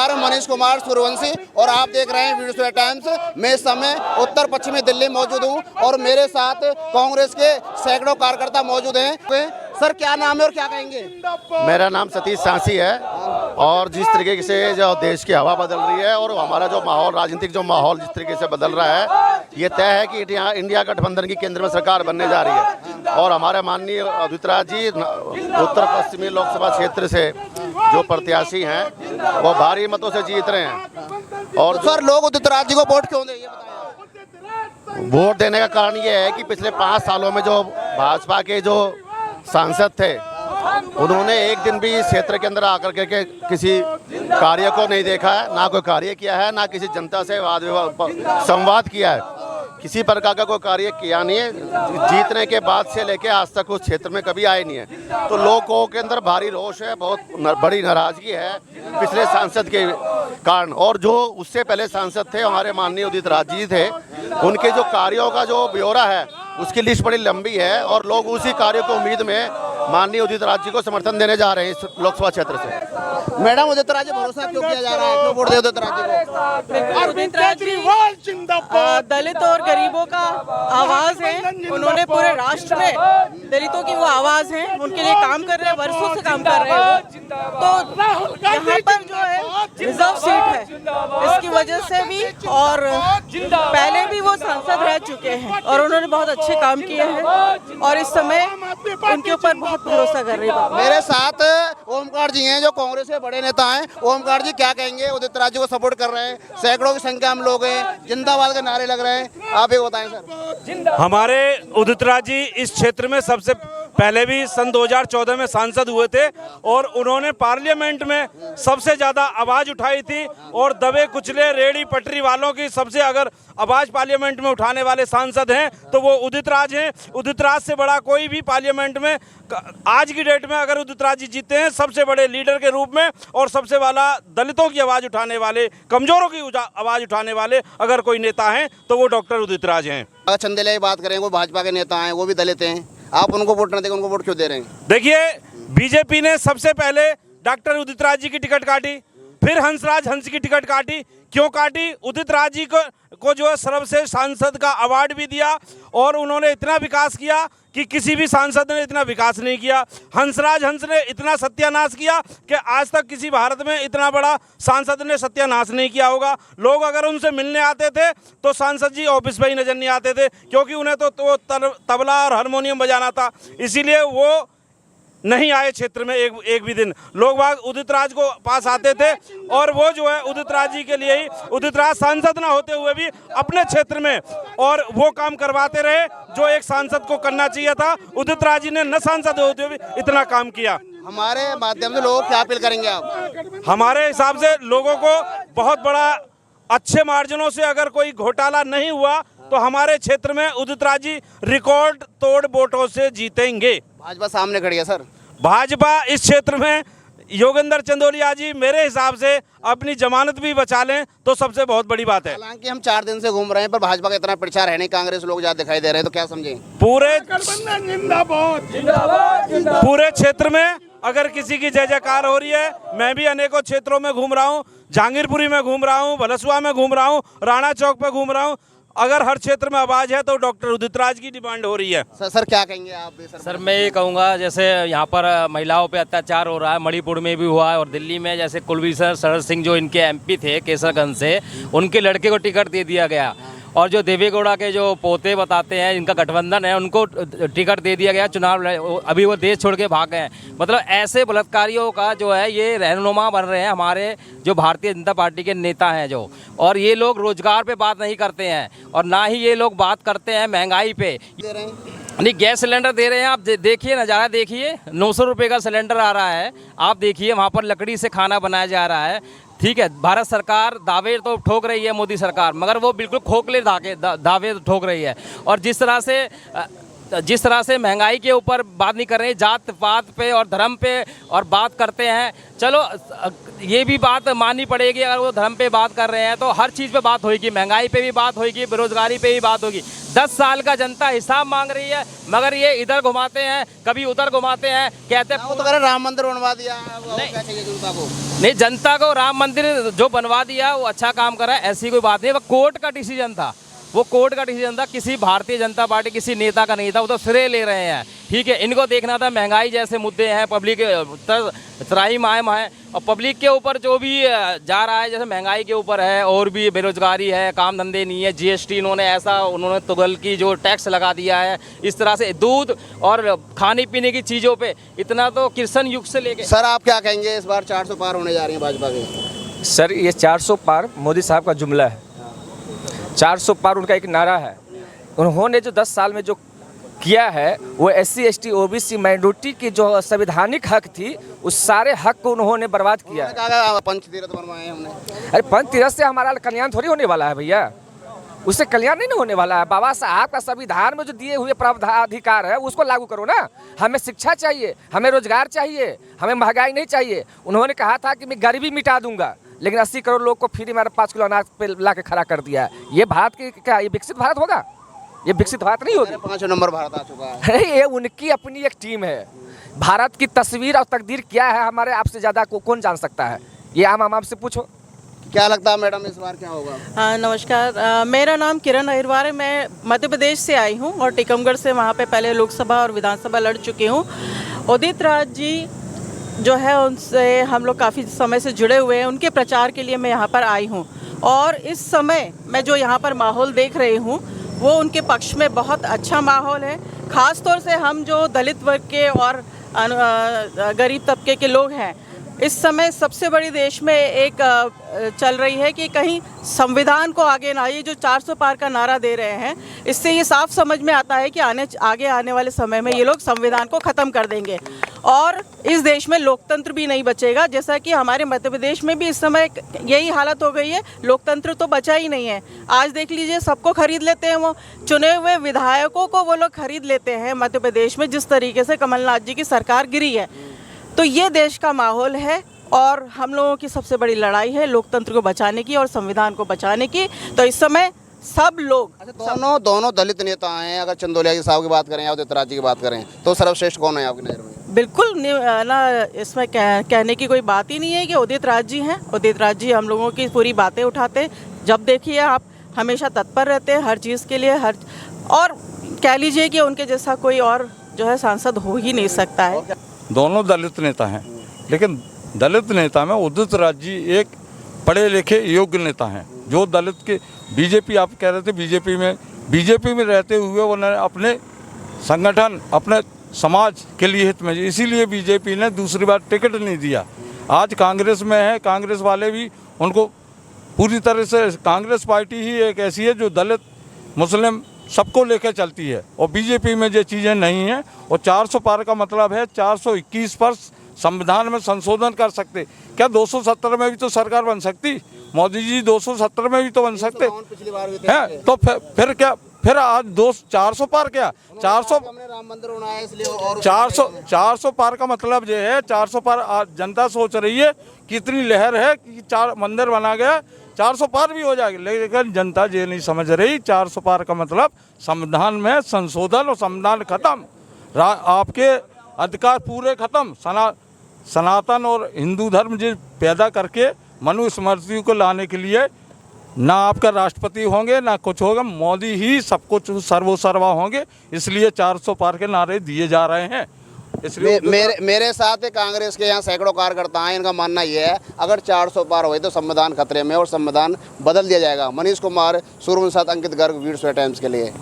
नमस्कार, मनीष कुमार सूर्यवंशी और आप देख रहे हैं वीडियो टाइम्स। मैं इस समय उत्तर पश्चिमी दिल्ली में मौजूद हूँ और मेरे साथ कांग्रेस के सैकड़ों कार्यकर्ता मौजूद हैं। सर क्या नाम है और क्या कहेंगे? मेरा नाम सतीश सांसी है और जिस तरीके से जो देश की हवा बदल रही है और हमारा जो माहौल, राजनीतिक जो माहौल जिस तरीके से बदल रहा है, ये तय है कि इंडिया गठबंधन की केंद्र में सरकार बनने जा रही है। और हमारे माननीय उदितराज जी उत्तर पश्चिमी लोकसभा क्षेत्र से जो प्रत्याशी हैं वो भारी मतों से जीत रहे हैं। और तो सर लोग उदितराज जी को वोट क्यों दें, ये बताएं। वोट देने का कारण ये है कि पिछले 5 सालों में जो भाजपा के जो सांसद थे उन्होंने एक दिन भी इस क्षेत्र के अंदर आकर के किसी कार्य को नहीं देखा है, ना कोई कार्य किया है, ना किसी जनता से वाद विवाद संवाद किया है, किसी प्रकार का कोई कार्य किया नहीं है। जीतने के बाद से लेके आज तक उस क्षेत्र में कभी आए नहीं है। तो लोगों के अंदर भारी रोष है, बहुत बड़ी नाराजगी है पिछले सांसद के कारण। और जो उससे पहले सांसद थे हमारे माननीय उदितराज जी थे, उनके जो कार्यों का जो ब्यौरा है उसकी लिस्ट बड़ी लंबी है और लोग उसी कार्य को उम्मीद में माननीय उदितराज जी को समर्थन देने जा रहे हैं इस लोकसभा क्षेत्र से। मैडम उदितराज जी भरोसा क्यों किया जा रहा है, क्यों वोट दे उदितराज जी को? उदितराज जी दलित और गरीबों का आवाज है, उन्होंने पूरे राष्ट्र में दलितों की वो आवाज है, उनके लिए काम कर रहे हैं, वर्षों से काम कर रहे हैं। तो यहाँ पर जो है रिजर्व सीट है, इसकी वजह से भी, और पहले भी वो सांसद रह चुके हैं और उन्होंने बहुत अच्छे काम किए हैं और इस समय उनके ऊपर बहुत भरोसा कर रही है। मेरे साथ ओमकार जी हैं जो कांग्रेस के बड़े नेता हैं। ओमकार जी क्या कहेंगे? उदितराज जी को सपोर्ट कर रहे हैं, सैकड़ों की संख्या में लोग हैं, जिंदाबाद के नारे लग रहे हैं, आप ये बताएं सर। हमारे उदितराज जी इस क्षेत्र में सबसे पहले भी सन 2014 में सांसद हुए थे और उन्होंने पार्लियामेंट में सबसे ज़्यादा आवाज़ उठाई थी और दबे कुचले रेहड़ी पटरी वालों की सबसे अगर आवाज़ पार्लियामेंट में उठाने वाले सांसद हैं तो वो उदितराज हैं। उदितराज से बड़ा कोई भी पार्लियामेंट में आज की डेट में अगर उदितराज जी जीते हैं सबसे बड़े लीडर के रूप में, और सबसे वाला दलितों की आवाज़ उठाने वाले, कमज़ोरों की आवाज़ उठाने वाले अगर कोई नेता हैं तो वो डॉक्टर उदितराज हैं। अगर चंदेला की बात करें, वो भाजपा के नेता हैं, वो भी दलित हैं, आप उनको वोट न देकर उनको वोट क्यों दे रहे हैं? देखिए, बीजेपी ने सबसे पहले डॉक्टर उदितराज जी की टिकट काटी, फिर हंसराज हंस की टिकट काटी। क्यों काटी? उदितराज जी को जो है सर्वश्रेष्ठ सांसद का अवार्ड भी दिया और उन्होंने इतना विकास किया कि किसी भी सांसद ने इतना विकास नहीं किया। हंसराज हंस ने इतना सत्यानाश किया कि आज तक किसी भारत में इतना बड़ा सांसद ने सत्यानाश नहीं किया होगा। लोग अगर उनसे मिलने आते थे तो सांसद जी ऑफिस में ही नजर नहीं आते थे, क्योंकि उन्हें तो तबला और हारमोनियम बजाना था, इसीलिए वो नहीं आए क्षेत्र में एक भी दिन। लोग बाग उदितराज को पास आते थे और वो जो है उदितराज जी के लिए ही, उदितराज सांसद ना होते हुए भी अपने क्षेत्र में और वो काम करवाते रहे जो एक सांसद को करना चाहिए था। उदितराज जी ने न सांसद होते हुए भी इतना काम किया। हमारे माध्यम से लोगों को क्या अपील करेंगे आप? हमारे हिसाब से लोगों को बहुत बड़ा अच्छे मार्जिनों से अगर कोई घोटाला नहीं हुआ तो हमारे क्षेत्र में उदितराज जी रिकॉर्ड तोड़ वोटों से जीतेंगे। भाजपा सामने खड़ी है सर। भाजपा इस क्षेत्र में योगेंद्र चंदोलिया जी मेरे हिसाब से अपनी जमानत भी बचा लें तो सबसे बहुत बड़ी बात है। हालांकि हम 4 दिन से घूम रहे हैं पर भाजपा का इतना प्रचार है नहीं, कांग्रेस लोग ज्यादा दिखाई दे रहे हैं, तो क्या समझें? पूरे क्षेत्र में अगर किसी की जय जयकार हो रही है, मैं भी अनेकों क्षेत्रों में घूम रहा हूँ, जहांगीरपुरी में घूम रहा हूँ, भलसुआ में घूम रहा हूँ, राणा चौक पे घूम रहा हूँ, अगर हर क्षेत्र में आवाज है तो डॉक्टर उदितराज की डिमांड हो रही है। सर क्या कहेंगे आप? सर मैं ये कहूँगा, जैसे यहाँ पर महिलाओं पे अत्याचार हो रहा है, मणिपुर में भी हुआ है और दिल्ली में जैसे कुलभूषण शरण सिंह जो इनके एमपी थे केसरगंज से, उनके लड़के को टिकट दे दिया गया और जो देवेगौड़ा के जो पोते बताते हैं इनका गठबंधन है उनको टिकट दे दिया गया चुनाव, अभी वो देश छोड़ के भाग गए हैं। मतलब ऐसे बलात्कारियों का जो है ये रहनुमा बन रहे हैं हमारे जो भारतीय जनता पार्टी के नेता हैं जो, और ये लोग रोजगार पे बात नहीं करते हैं और ना ही ये लोग बात करते हैं महंगाई पे। नहीं, गैस सिलेंडर दे रहे हैं, आप देखिए नज़ारा देखिए, 900 रुपये का सिलेंडर आ रहा है, आप देखिए वहाँ पर लकड़ी से खाना बनाया जा रहा है। ठीक है, भारत सरकार दावे तो ठोक रही है मोदी सरकार, मगर वो बिल्कुल खोखले दावे ठोक रही है। और जिस तरह से जिस तरह से महंगाई के ऊपर बात नहीं कर रहे हैं, जात पात पे और धर्म पे और बात करते हैं। चलो ये भी बात माननी पड़ेगी, अगर वो धर्म पे बात कर रहे हैं तो हर चीज़ पे बात होगी, महंगाई पे भी बात होगी, बेरोजगारी पे भी बात होगी। 10 साल का जनता हिसाब मांग रही है, मगर ये इधर घुमाते हैं, कभी उधर घुमाते हैं, कहते हैं वो तो कह रहे राम मंदिर बनवा दिया, वो नहीं। क्या चाहिए जनता को? नहीं, जनता को राम मंदिर जो बनवा दिया वो अच्छा काम कर रहा है, ऐसी कोई बात नहीं। वो कोर्ट का डिसीजन था, वो कोर्ट का डिसीजन था, किसी भारतीय जनता पार्टी किसी नेता का नहीं था, वो तो श्रेय ले रहे हैं। ठीक है, इनको देखना था महंगाई जैसे मुद्दे हैं, पब्लिक त्राहिमाम है, और पब्लिक के ऊपर जो भी जा रहा है, जैसे महंगाई के ऊपर है, और भी बेरोजगारी है, काम धंधे नहीं है, जीएसटी उन्होंने तुगल की जो टैक्स लगा दिया है, इस तरह से दूध और खाने पीने की चीज़ों पे इतना तो किसान युग से लेके। सर आप क्या कहेंगे, इस बार 400 पार होने जा रही है भाजपा के? सर ये 400 पार मोदी साहब का जुमला है, 400 पार उनका एक नारा है। उन्होंने जो 10 साल में जो किया है वो SC ST OBC माइनॉरिटी की जो संवैधानिक हक थी, उस सारे हक को उन्होंने बर्बाद किया है। कहा पंचतीर्थ बनवाए हमने। अरे पंचतीर्थ से हमारा कल्याण थोड़ी होने वाला है भैया, उससे कल्याण नहीं होने वाला है। बाबा साहब का संविधान में जो दिए हुए प्रावधान है उसको लागू करो ना। हमें शिक्षा चाहिए, हमें रोजगार चाहिए, हमें महंगाई नहीं चाहिए। उन्होंने कहा था कि मैं गरीबी मिटा दूंगा, लेकिन 80 करोड़ लोग को फ्री में 5 किलो अनाज पे ला के खड़ा कर दिया। ये भारत की क्या, ये विकसित भारत होगा? ये विकसित भारत नहीं होगी। 5 नंबर भारत आ चुका है। अरे ये उनकी अपनी एक टीम है। भारत की तस्वीर और तकदीर क्या है हमारे आपसे ज़्यादा कौन जान सकता है? ये आम आपसे पूछो। क्या लगता है मैडम इस बार क्या होगा? नमस्कार, मेरा नाम किरण अहिरवार है। मैं मध्य प्रदेश से आई हूँ और टीकमगढ़ से वहाँ पे पहले लोकसभा और विधानसभा लड़ चुकी हूँ। उदित राज जी जो है उनसे हम लोग काफ़ी समय से जुड़े हुए हैं, उनके प्रचार के लिए मैं यहाँ पर आई हूँ। और इस समय मैं जो यहाँ पर माहौल देख रही हूँ वो उनके पक्ष में बहुत अच्छा माहौल है। ख़ास तौर से हम जो दलित वर्ग के और गरीब तबके के लोग हैं, इस समय सबसे बड़ी देश में एक चल रही है कि कहीं संविधान को आगे ना, ये जो 400 पार का नारा दे रहे हैं, इससे ये साफ समझ में आता है कि आगे आने वाले समय में ये लोग संविधान को ख़त्म कर देंगे और इस देश में लोकतंत्र भी नहीं बचेगा। जैसा कि हमारे मध्य प्रदेश में भी इस समय यही हालत हो गई है, लोकतंत्र तो बचा ही नहीं है। आज देख लीजिए, सबको खरीद लेते हैं, वो चुने हुए विधायकों को वो लोग खरीद लेते हैं। मध्य प्रदेश में जिस तरीके से कमलनाथ जी की सरकार गिरी है, तो ये देश का माहौल है और हम लोगों की सबसे बड़ी लड़ाई है लोकतंत्र को बचाने की और संविधान को बचाने की। तो इस समय सब लोग दोनों दलित नेता हैं। अगर चंदोलिया जी साहब की बात करें या उदित राज जी की बात करें, तो सर्वश्रेष्ठ कौन है आपकी नज़र में? बिल्कुल ना, इसमें कहने की कोई बात ही नहीं है कि उदित राज जी हैं। उदित राज जी हम लोगों की पूरी बातें उठाते, जब देखिए आप हमेशा तत्पर रहते हैं हर चीज़ के लिए, और कह लीजिए कि उनके जैसा कोई और जो है सांसद हो ही नहीं सकता है। दोनों दलित नेता हैं, लेकिन दलित नेता में उदित राज जी एक पढ़े लिखे योग्य नेता हैं। जो दलित के बीजेपी, आप कह रहे थे बीजेपी में रहते हुए उन्होंने अपने संगठन, अपने समाज के लिए हित में, इसीलिए बीजेपी ने दूसरी बार टिकट नहीं दिया। आज कांग्रेस में है, कांग्रेस वाले भी उनको पूरी तरह से, कांग्रेस पार्टी ही एक ऐसी है जो दलित मुस्लिम सबको लेकर चलती है, और बीजेपी में ये चीज़ें नहीं हैं। और 400 पार का मतलब है 421 पर संविधान में संशोधन कर सकते। क्या 270 में भी तो सरकार बन सकती? मोदी जी 270 में भी तो बन सकते हैं। तो फिर क्या, फिर आज 400 पार क्या, 400 हमने राम मंदिर बनाया इसलिए, और 400 पार का मतलब ये है, 400 पार आज जनता सोच रही है कि इतनी लहर है कि 4 मंदिर बना गया, 400 पार भी हो जाएगी, लेकिन जनता ये नहीं समझ रही। 400 पार का मतलब संविधान में संशोधन और संविधान खत्म, आपके अधिकार पूरे खत्म। सनातन और हिंदू धर्म जी पैदा करके मनुस्मृति को लाने के लिए ना आपका राष्ट्रपति होंगे ना कुछ होगा, मोदी ही सब कुछ सर्वोसर्वा होंगे, इसलिए 400 पार के नारे दिए जा रहे हैं। इसलिए मेरे साथ कांग्रेस के यहाँ सैकड़ों कार्यकर्ता हैं। इनका मानना यह है अगर 400 पार हुए तो संविधान खतरे में और संविधान बदल दिया जाएगा। मनीष कुमार, सूर्य के साथ अंकित गर्ग, वीर टाइम्स के लिए।